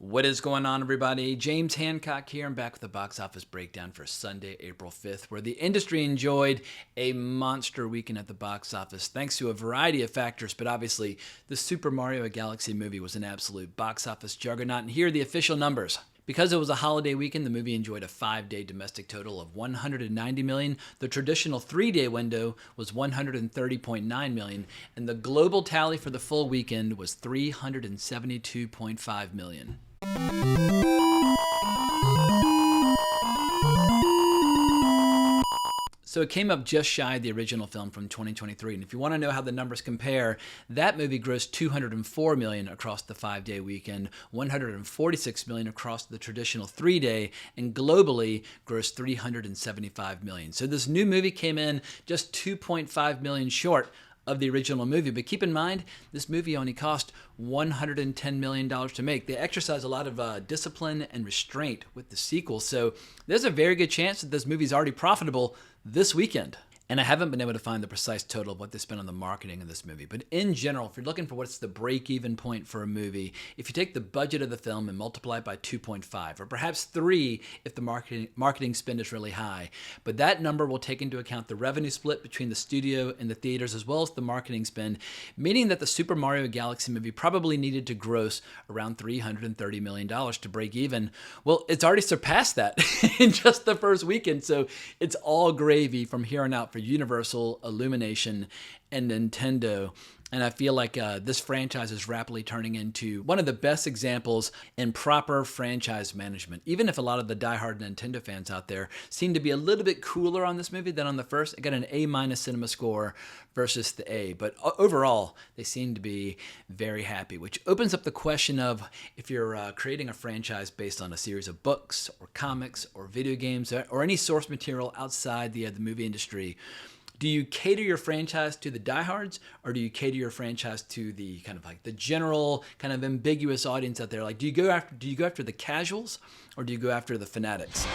What is going on, everybody? James Hancock here. I'm back with the box office breakdown for Sunday, April 5th, where the industry enjoyed a monster weekend at the box office thanks to a variety of factors, but obviously the Super Mario Galaxy movie was an absolute box office juggernaut, and here are the official numbers. Because it was a holiday weekend, the movie enjoyed a 5-day domestic total of $190 million. The traditional 3-day window was $130.9 million, and the global tally for the full weekend was $372.5 million. So it came up just shy of the original film from 2023. And if you want to know how the numbers compare, that movie grossed $204 million across the 5-day weekend, $146 million across the traditional 3-day, and globally grossed $375 million. So this new movie came in just $2.5 million short of the original movie. But keep in mind, this movie only cost $110 million to make. They exercise a lot of discipline and restraint with the sequel. So there's a very good chance that this movie is already profitable this weekend. And I haven't been able to find the precise total of what they spent on the marketing of this movie. But in general, if you're looking for what's the break-even point for a movie, if you take the budget of the film and multiply it by 2.5, or perhaps 3 if the marketing spend is really high. But that number will take into account the revenue split between the studio and the theaters, as well as the marketing spend, meaning that the Super Mario Galaxy movie probably needed to gross around $330 million to break even. Well, it's already surpassed that in just the first weekend, so it's all gravy from here on out for Universal, Illumination, and Nintendo. And I feel like this franchise is rapidly turning into one of the best examples in proper franchise management. Even if a lot of the diehard Nintendo fans out there seem to be a little bit cooler on this movie than on the first. It got an A- cinema score versus the A. But overall, they seem to be very happy, which opens up the question of if you're creating a franchise based on a series of books or comics or video games or any source material outside the movie industry. Do you cater your franchise to the diehards, or do you cater your franchise to the kind of like the general kind of ambiguous audience out there? Like, do you go after the casuals, or do you go after the fanatics?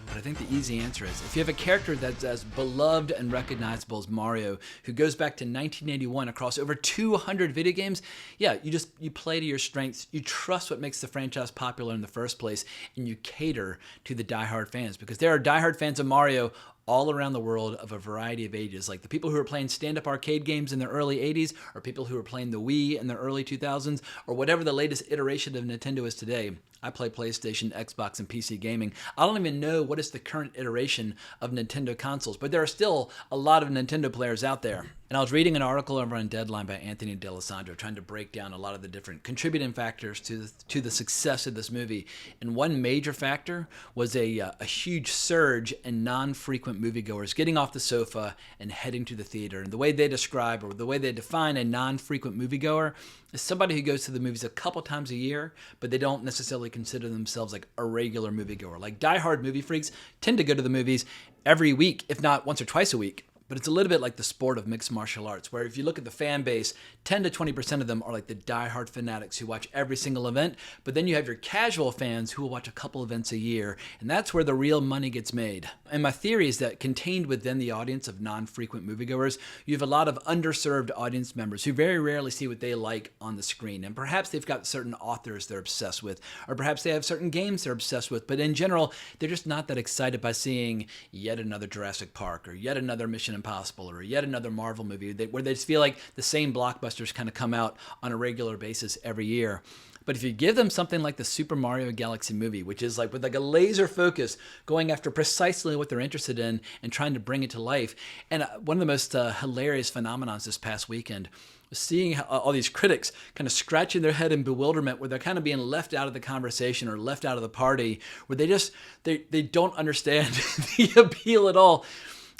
I think the easy answer is if you have a character that's as beloved and recognizable as Mario, who goes back to 1981 across over 200 video games, yeah, you play to your strengths, you trust what makes the franchise popular in the first place, and you cater to the diehard fans, because there are diehard fans of Mario all around the world of a variety of ages, like the people who are playing stand-up arcade games in the early 80s, or people who are playing the Wii in the early 2000s, or whatever the latest iteration of Nintendo is today. I play PlayStation, Xbox, and PC gaming. I don't even know what is the current iteration of Nintendo consoles, but there are still a lot of Nintendo players out there. And I was reading an article over on Deadline by Anthony D'Alessandro trying to break down a lot of the different contributing factors to the success of this movie. And one major factor was a huge surge in non-frequent moviegoers getting off the sofa and heading to the theater. And the way they describe, or the way they define a non-frequent moviegoer, is somebody who goes to the movies a couple times a year, but they don't necessarily consider themselves like a regular moviegoer. Like diehard movie freaks tend to go to the movies every week, if not once or twice a week. But it's a little bit like the sport of mixed martial arts, where if you look at the fan base, 10 to 20% of them are like the diehard fanatics who watch every single event. But then you have your casual fans who will watch a couple events a year, and that's where the real money gets made. And my theory is that contained within the audience of non-frequent moviegoers, you have a lot of underserved audience members who very rarely see what they like on the screen. And perhaps they've got certain authors they're obsessed with, or perhaps they have certain games they're obsessed with. But in general, they're just not that excited by seeing yet another Jurassic Park, or yet another Mission Impossible, or yet another Marvel movie, where they just feel like the same blockbusters kind of come out on a regular basis every year. But if you give them something like the Super Mario Galaxy movie, which is like with like a laser focus going after precisely what they're interested in and trying to bring it to life. And one of the most hilarious phenomenons this past weekend was seeing all these critics kind of scratching their head in bewilderment, where they're kind of being left out of the conversation or left out of the party, where they don't understand the appeal at all.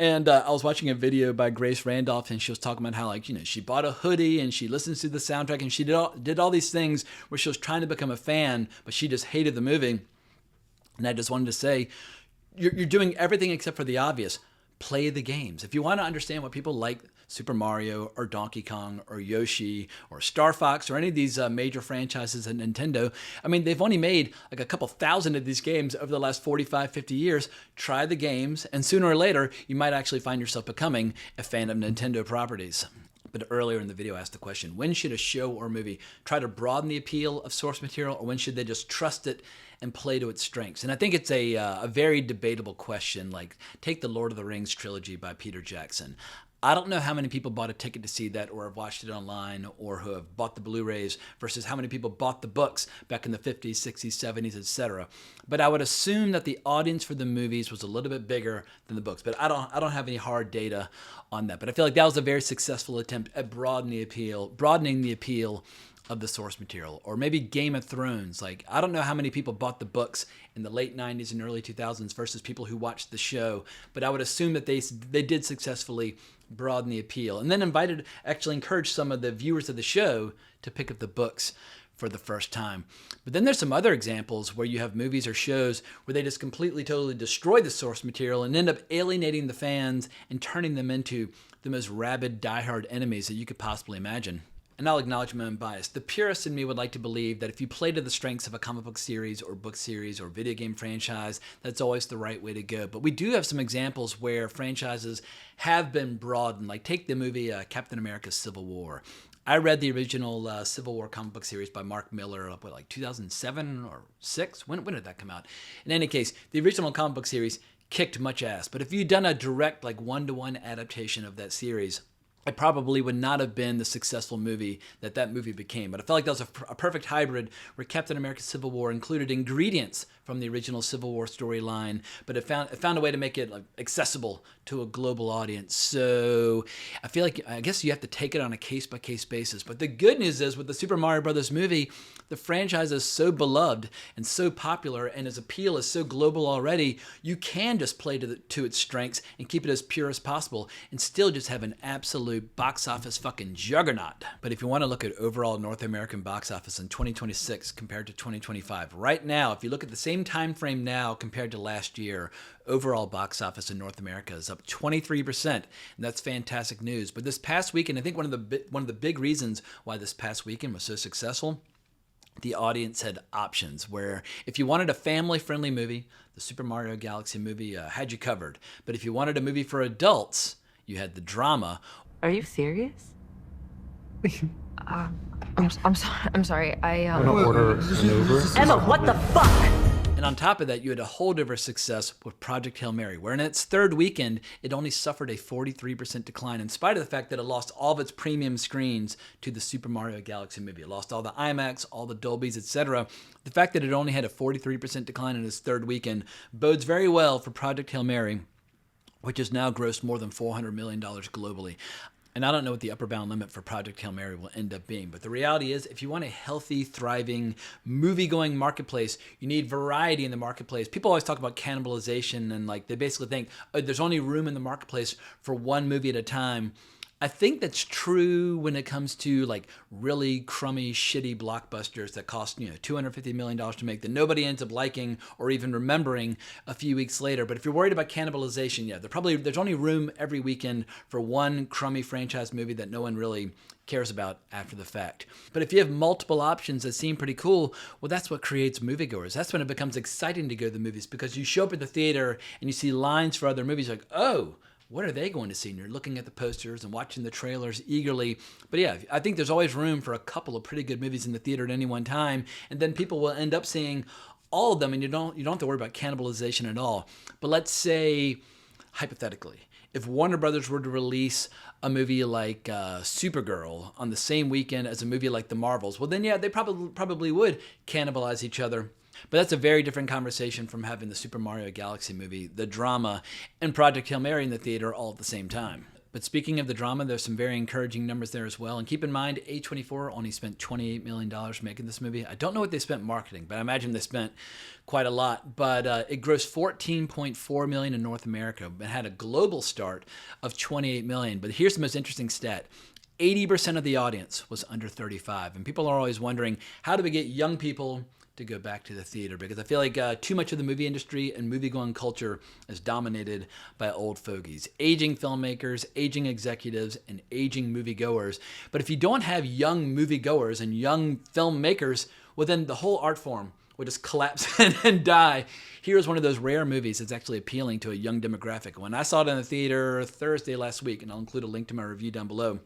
And I was watching a video by Grace Randolph, and she was talking about how, like, you know, she bought a hoodie and she listens to the soundtrack and she did all these things where she was trying to become a fan, but she just hated the movie. And I just wanted to say, you're doing everything except for the obvious. play the games. If you want to understand what people like Super Mario or Donkey Kong or Yoshi or Star Fox or any of these major franchises at Nintendo, I mean, they've only made like a couple thousand of these games over the last 45, 50 years. Try the games, and sooner or later, you might actually find yourself becoming a fan of Nintendo properties. But earlier in the video, I asked the question, when should a show or movie try to broaden the appeal of source material, or when should they just trust it and play to its strengths? And I think it's a very debatable question. Like, take the Lord of the Rings trilogy by Peter Jackson. I don't know how many people bought a ticket to see that or have watched it online or who have bought the Blu-rays versus how many people bought the books back in the 50s, 60s, 70s, etc. But I would assume that the audience for the movies was a little bit bigger than the books. But I don't have any hard data on that. But I feel like that was a very successful attempt at broadening the appeal of the source material. Or maybe Game of Thrones. Like, I don't know how many people bought the books in the late 90s and early 2000s versus people who watched the show, but I would assume that they did successfully broaden the appeal, and then actually encouraged some of the viewers of the show to pick up the books for the first time. But then there's some other examples where you have movies or shows where they just completely, totally destroy the source material and end up alienating the fans and turning them into the most rabid, diehard enemies that you could possibly imagine. And I'll acknowledge my own bias. The purist in me would like to believe that if you play to the strengths of a comic book series or book series or video game franchise, that's always the right way to go. But we do have some examples where franchises have been broadened. Like, take the movie Captain America Civil War. I read the original Civil War comic book series by Mark Miller, like 2007 or 6? When did that come out? In any case, the original comic book series kicked much ass. But if you'd done a direct, like, one-to-one adaptation of that series, it probably would not have been the successful movie that movie became. But I felt like that was a perfect hybrid where Captain America Civil War included ingredients from the original Civil War storyline, but it found a way to make it accessible to a global audience. So I feel like, I guess you have to take it on a case-by-case basis. But the good news is, with the Super Mario Brothers movie, the franchise is so beloved and so popular, and its appeal is so global already, you can just play to its strengths and keep it as pure as possible and still just have an absolute box office fucking juggernaut. But if you want to look at overall North American box office in 2026 compared to 2025, right now, if you look at the same time frame now compared to last year, overall box office in North America is up 23%, and that's fantastic news. But this past weekend, I think one of the big reasons why this past weekend was so successful, the audience had options where if you wanted a family-friendly movie, the Super Mario Galaxy movie had you covered. But if you wanted a movie for adults, you had the drama. Are you serious? I'm sorry. I wanna order an Uber. Emma, what the fuck? And on top of that, you had a holdover success with Project Hail Mary, where in its third weekend, it only suffered a 43% decline, in spite of the fact that it lost all of its premium screens to the Super Mario Galaxy movie. It lost all the IMAX, all the Dolbys, etc. The fact that it only had a 43% decline in its third weekend bodes very well for Project Hail Mary, which has now grossed more than $400 million globally. And I don't know what the upper bound limit for Project Hail Mary will end up being. But the reality is, if you want a healthy, thriving, movie-going marketplace, you need variety in the marketplace. People always talk about cannibalization, and they basically think, oh, there's only room in the marketplace for one movie at a time. I think that's true when it comes to really crummy, shitty blockbusters that cost $250 million to make, that nobody ends up liking or even remembering a few weeks later. But if you're worried about cannibalization, yeah, there's only room every weekend for one crummy franchise movie that no one really cares about after the fact. But if you have multiple options that seem pretty cool, well, that's what creates moviegoers. That's when it becomes exciting to go to the movies, because you show up at the theater and you see lines for other movies like, oh, what are they going to see? And you're looking at the posters and watching the trailers eagerly. But yeah, I think there's always room for a couple of pretty good movies in the theater at any one time. And then people will end up seeing all of them, and you don't have to worry about cannibalization at all. But let's say, hypothetically, if Warner Brothers were to release a movie like Supergirl on the same weekend as a movie like The Marvels, well then yeah, they probably would cannibalize each other. But that's a very different conversation from having the Super Mario Galaxy movie, the drama, and Project Hail Mary in the theater all at the same time. But speaking of the drama, there's some very encouraging numbers there as well. And keep in mind, A24 only spent $28 million making this movie. I don't know what they spent marketing, but I imagine they spent quite a lot. But it grossed $14.4 million in North America, but had a global start of $28 million. But here's the most interesting stat. 80% of the audience was under 35. And people are always wondering, how do we get young people to go back to the theater, because I feel like too much of the movie industry and movie-going culture is dominated by old fogies, aging filmmakers, aging executives, and aging moviegoers. But if you don't have young moviegoers and young filmmakers, well, then the whole art form will just collapse and die. Here's one of those rare movies that's actually appealing to a young demographic. When I saw it in the theater Thursday last week, and I'll include a link to my review down below,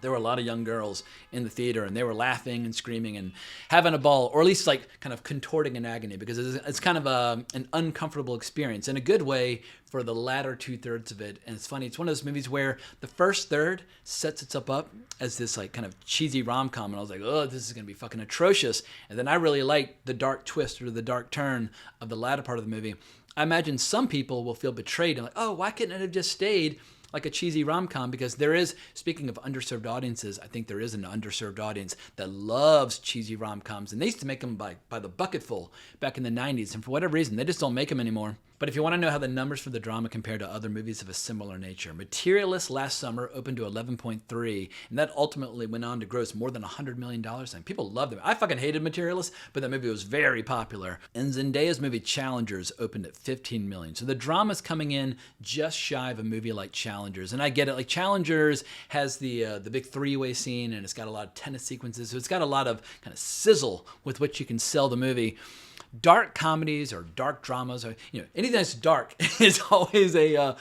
there were a lot of young girls in the theater, and they were laughing and screaming and having a ball, or at least like kind of contorting in agony, because it's kind of an uncomfortable experience in a good way for the latter 2/3 of it. And it's funny, it's one of those movies where the first third sets itself up as this like kind of cheesy rom-com, and I was like, oh, this is going to be fucking atrocious. And then I really liked the dark twist or the dark turn of the latter part of the movie. I imagine some people will feel betrayed and like, oh, why couldn't it have just stayed like a cheesy rom-com? Because there is, speaking of underserved audiences, I think there is an underserved audience that loves cheesy rom-coms, and they used to make them by the bucketful back in the 90s, and for whatever reason, they just don't make them anymore. But if you want to know how the numbers for the drama compare to other movies of a similar nature, Materialist last summer opened to 11.3, and that ultimately went on to gross more than $100 million. And people loved it. I fucking hated Materialist, but that movie was very popular. And Zendaya's movie Challengers opened at 15 million. So the drama's coming in just shy of a movie like Challengers. And I get it, like Challengers has the big three-way scene, and it's got a lot of tennis sequences, so it's got a lot of kind of sizzle with which you can sell the movie. Dark comedies or dark dramas, or anything that's dark is always a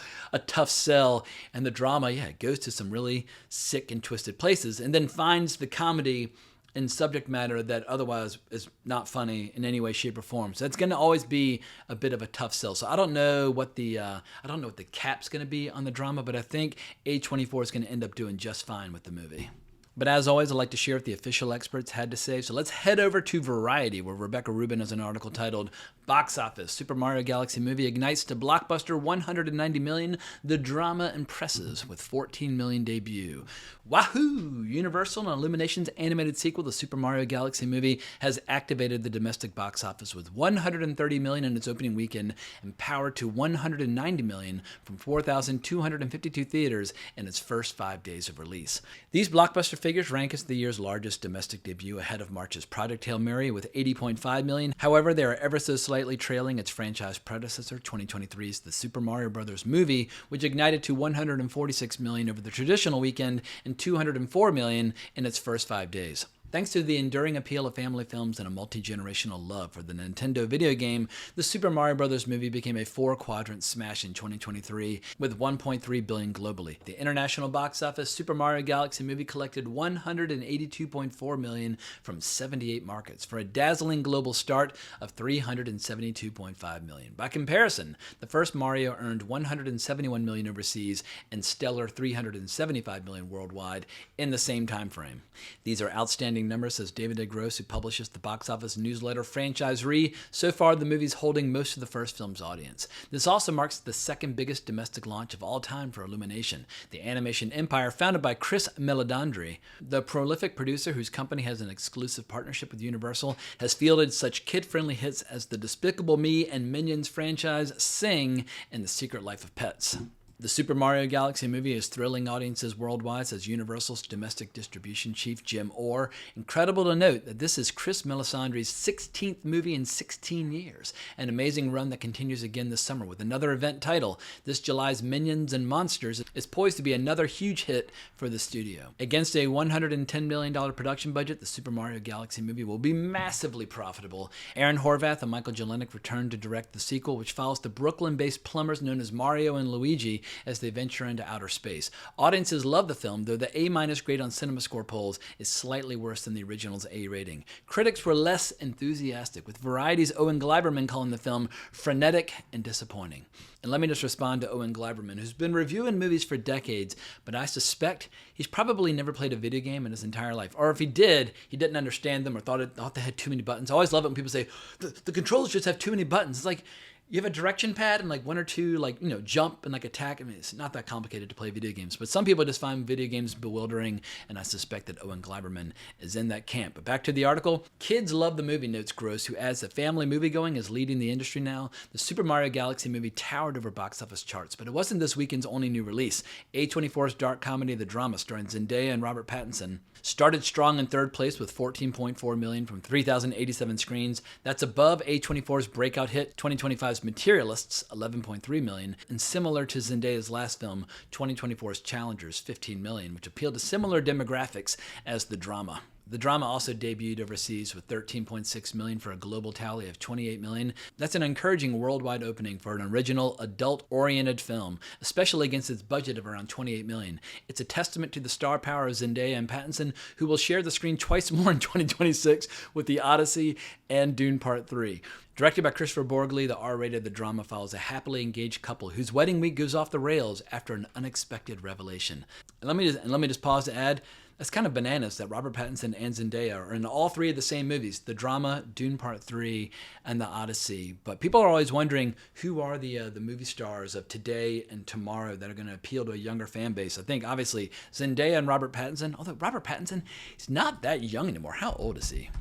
tough sell. And the drama, it goes to some really sick and twisted places, and then finds the comedy in subject matter that otherwise is not funny in any way, shape, or form. So it's going to always be a bit of a tough sell. So I don't know what the cap's going to be on the drama, but I think A24 is going to end up doing just fine with the movie. But as always, I'd like to share what the official experts had to say. So let's head over to Variety, where Rebecca Rubin has an article titled Box Office, Super Mario Galaxy Movie Ignites to Blockbuster $190 million. The drama impresses with $14 million debut. Wahoo! Universal and Illumination's animated sequel, the Super Mario Galaxy Movie, has activated the domestic box office with $130 million in its opening weekend and powered to $190 million from 4,252 theaters in its first 5 days of release. These blockbuster figures rank as the year's largest domestic debut, ahead of March's Project Hail Mary with $80.5 million. However, they are ever so slightly trailing its franchise predecessor, 2023's The Super Mario Bros. Movie, which ignited to $146 million over the traditional weekend and $204 million in its first 5 days. Thanks to the enduring appeal of family films and a multi-generational love for the Nintendo video game, the Super Mario Bros. Movie became a 4-quadrant smash in 2023 with $1.3 billion globally. The international box office, Super Mario Galaxy Movie collected $182.4 million from 78 markets for a dazzling global start of $372.5 million. By comparison, the first Mario earned $171 million overseas and stellar $375 million worldwide in the same time frame. These are outstanding numbers, says David A. Gross, who publishes the box office newsletter Franchise Re. So far, the movie's holding most of the first film's audience. This also marks the second biggest domestic launch of all time for Illumination, the animation empire founded by Chris Meledandri. The prolific producer, whose company has an exclusive partnership with Universal, has fielded such kid-friendly hits as the Despicable Me and Minions franchise, Sing, and The Secret Life of Pets. The Super Mario Galaxy Movie is thrilling audiences worldwide, says Universal's domestic distribution chief Jim Orr. Incredible to note that this is Chris Melisandre's 16th movie in 16 years, an amazing run that continues again this summer with another event title. This July's Minions and Monsters is poised to be another huge hit for the studio. Against a $110 million production budget, the Super Mario Galaxy Movie will be massively profitable. Aaron Horvath and Michael Jelenic return to direct the sequel, which follows the Brooklyn-based plumbers known as Mario and Luigi as they venture into outer space. Audiences love the film, though the A- grade on CinemaScore polls is slightly worse than the original's A rating. Critics were less enthusiastic, with Variety's Owen Gleiberman calling the film frenetic and disappointing. And let me just respond to Owen Gleiberman, who's been reviewing movies for decades, but I suspect he's probably never played a video game in his entire life. Or if he did, he didn't understand them or thought they had too many buttons. I always love it when people say, the controls just have too many buttons. It's like, You have a direction pad and like one or two, like, jump and like attack. I mean, it's not that complicated to play video games, but some people just find video games bewildering, and I suspect that Owen Gleiberman is in that camp. But back to the article. Kids love the movie, notes Gross, who adds that family moviegoing is leading the industry now. The Super Mario Galaxy movie towered over box office charts, but it wasn't this weekend's only new release. A24's dark comedy The Drama, starring Zendaya and Robert Pattinson, started strong in third place with $14.4 million from 3,087 screens. That's above A24's breakout hit 2025's Materialists, $11.3 million, and similar to Zendaya's last film, 2024's Challengers, $15 million, which appealed to similar demographics as The Drama. The Drama also debuted overseas with $13.6 million for a global tally of $28 million. That's an encouraging worldwide opening for an original, adult-oriented film, especially against its budget of around $28 million. It's a testament to the star power of Zendaya and Pattinson, who will share the screen twice more in 2026 with The Odyssey and Dune Part 3. Directed by Christopher Borgli, the R-rated The Drama follows a happily engaged couple whose wedding week goes off the rails after an unexpected revelation. And let me just pause to add, that's kind of bananas that Robert Pattinson and Zendaya are in all three of the same movies, The Drama, Dune Part 3, and The Odyssey. But people are always wondering, who are the movie stars of today and tomorrow that are going to appeal to a younger fan base? I think, obviously, Zendaya and Robert Pattinson, although Robert Pattinson, he's not that young anymore. How old is he?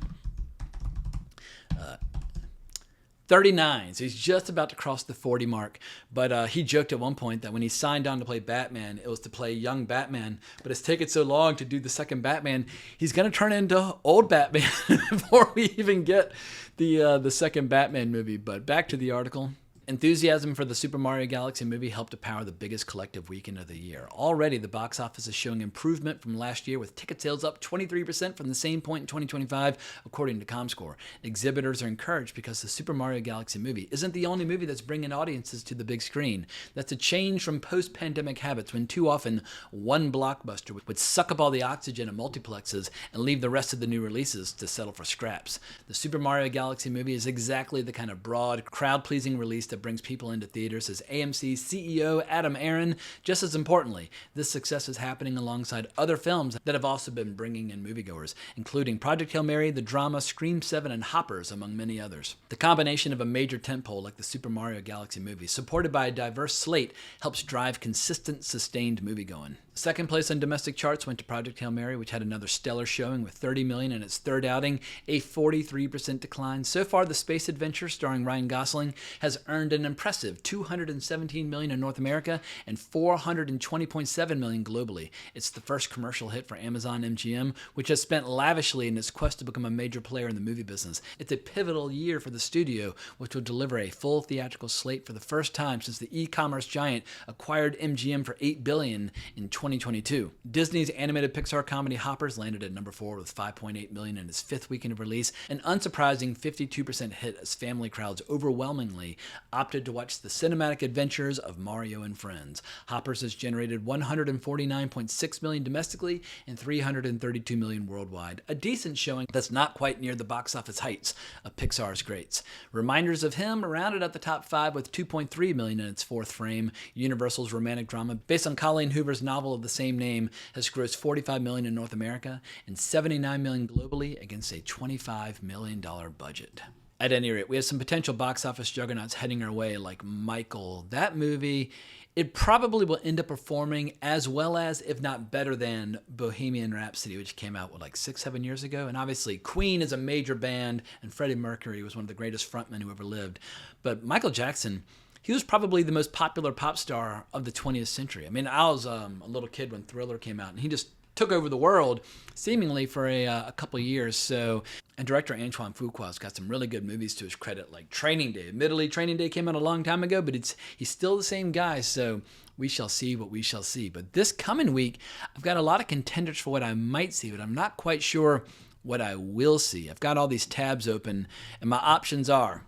39, so he's just about to cross the 40 mark. But he joked at one point that when he signed on to play Batman, it was to play young Batman. But it's taken so long to do the second Batman, he's going to turn into old Batman before we even get the second Batman movie. But back to the article. Enthusiasm for the Super Mario Galaxy movie helped to power the biggest collective weekend of the year. Already, the box office is showing improvement from last year, with ticket sales up 23% from the same point in 2025, according to ComScore. Exhibitors are encouraged because the Super Mario Galaxy movie isn't the only movie that's bringing audiences to the big screen. That's a change from post-pandemic habits, when too often one blockbuster would suck up all the oxygen in multiplexes and leave the rest of the new releases to settle for scraps. The Super Mario Galaxy movie is exactly the kind of broad, crowd-pleasing release that brings people into theaters, says AMC CEO Adam Aron. Just as importantly, this success is happening alongside other films that have also been bringing in moviegoers, including Project Hail Mary, The Drama, Scream 7, and Hoppers, among many others. The combination of a major tentpole like the Super Mario Galaxy movie, supported by a diverse slate, helps drive consistent, sustained moviegoing. Second place on domestic charts went to Project Hail Mary, which had another stellar showing with $30 million in its third outing, a 43% decline. So far, the space adventure starring Ryan Gosling has earned an impressive $217 million in North America and $420.7 million globally. It's the first commercial hit for Amazon MGM, which has spent lavishly in its quest to become a major player in the movie business. It's a pivotal year for the studio, which will deliver a full theatrical slate for the first time since the e-commerce giant acquired MGM for $8 billion in 2022. Disney's animated Pixar comedy Hoppers landed at number 4 with $5.8 million in its fifth weekend of release, an unsurprising 52% hit as family crowds overwhelmingly opted to watch the cinematic adventures of Mario and friends. Hoppers has generated $149.6 million domestically and $332 million worldwide, a decent showing that's not quite near the box office heights of Pixar's greats. Reminders of Him rounded out the top 5 with $2.3 million in its fourth frame. Universal's romantic drama, based on Colleen Hoover's novel of the same name, has grossed $45 million in North America and $79 million globally against a $25 million budget. At any rate, we have some potential box office juggernauts heading our way, like Michael. That movie, it probably will end up performing as well as, if not better than, Bohemian Rhapsody, which came out, like 6-7 years ago? And obviously, Queen is a major band, and Freddie Mercury was one of the greatest frontmen who ever lived. But Michael Jackson, he was probably the most popular pop star of the 20th century. I mean, I was a little kid when Thriller came out, and he just took over the world, seemingly for a couple of years. So, and director Antoine Fuqua's got some really good movies to his credit, like Training Day. Admittedly, Training Day came out a long time ago, but he's still the same guy. So we shall see what we shall see. But this coming week, I've got a lot of contenders for what I might see, but I'm not quite sure what I will see. I've got all these tabs open, and my options are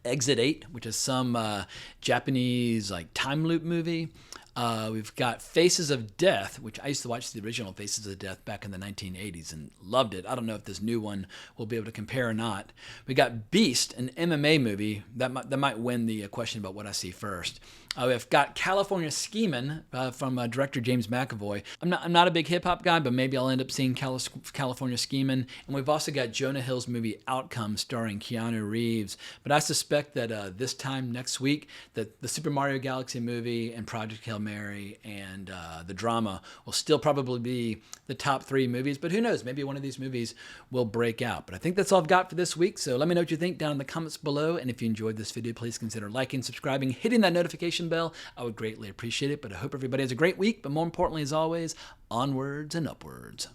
Exit 8, which is some Japanese like time loop movie. We've got Faces of Death, which I used to watch the original Faces of Death back in the 1980s and loved it. I don't know if this new one will be able to compare or not. We got Beast, an MMA movie. That might win the question about what I see first. We've got California Schemin' from director James McAvoy. I'm not a big hip-hop guy, but maybe I'll end up seeing California Schemin'. And we've also got Jonah Hill's movie Outcome starring Keanu Reeves. But I suspect that this time next week, that the Super Mario Galaxy movie and Project Hail Mary and the drama will still probably be the top 3 movies. But who knows? Maybe one of these movies will break out. But I think that's all I've got for this week. So let me know what you think down in the comments below. And if you enjoyed this video, please consider liking, subscribing, hitting that notification bell. I would greatly appreciate it. But I hope everybody has a great week. But more importantly, as always, onwards and upwards.